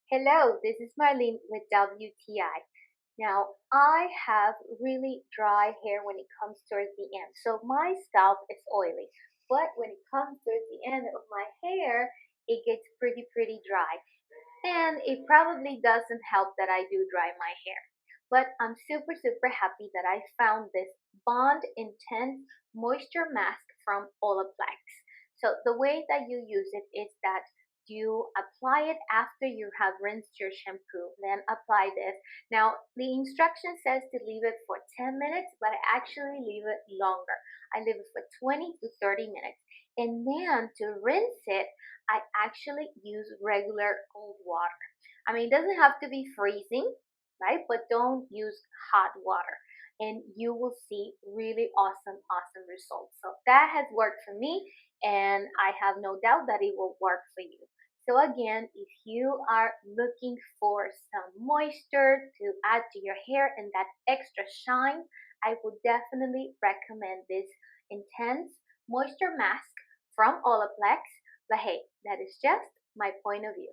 Hello, this is Marlene with WTI. Now, I have really dry hair when it comes towards the end. So my scalp is oily, but when it comes towards the end of my hair, it gets pretty dry. And it probably doesn't help that I do dry my hair. But I'm super happy that I found this Bond Intense Moisture Mask from Olaplex. So the way that you use it is that you apply it after you have rinsed your shampoo. Then apply this. Now, the instruction says to leave it for 10 minutes, but I actually leave it longer. I leave it for 20 to 30 minutes. And then to rinse it, I actually use regular cold water. I mean, it doesn't have to be freezing, right? But don't use hot water. And you will see really awesome results. So that has worked for me, and I have no doubt that it will work for you. So again, if you are looking for some moisture to add to your hair and that extra shine, I would definitely recommend this intense moisture mask from Olaplex. But hey, that is just my point of view.